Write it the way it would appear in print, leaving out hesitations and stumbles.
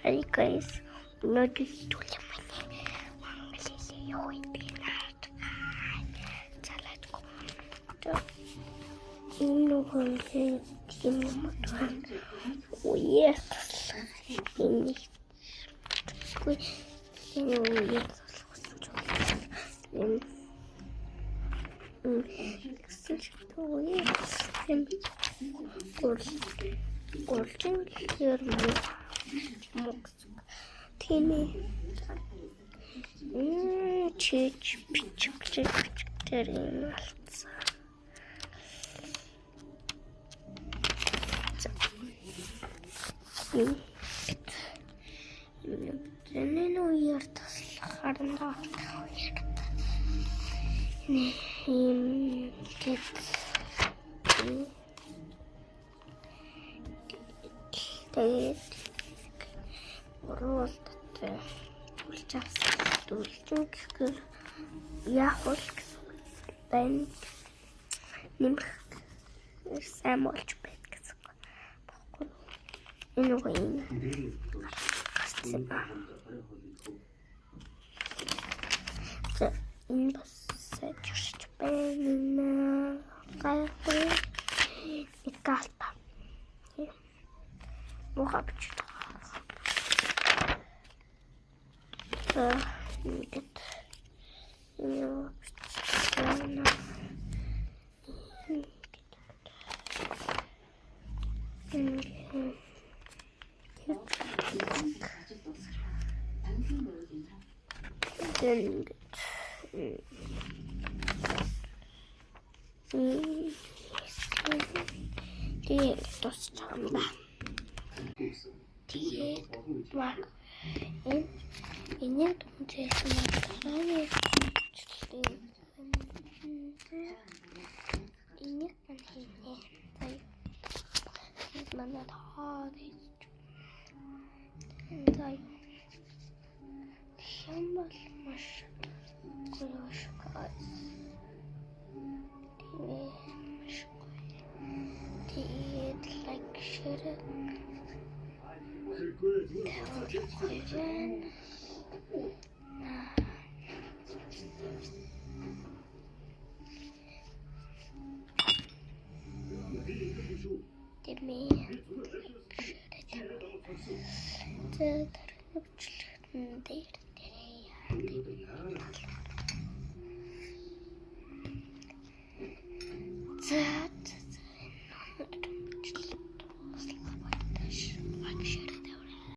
Hi guys, өнөөдөр төлөв миний Монголын явуулт залаадгүй. Энэ хөлгийн юм уу чич тэрийн алцсан. Энэ үеэр таслахаар яахвал байн нэмэх сайн болж байд гэсэн баггүй. Энэ үеийн энэ бас сайжирч байна. Гайхал икалта. Мохабч. Ингээд энэ томчсон байна. Энэ манад хааlis. Энтэй шамбал маш гойшгай. Тэгээд лекчер. За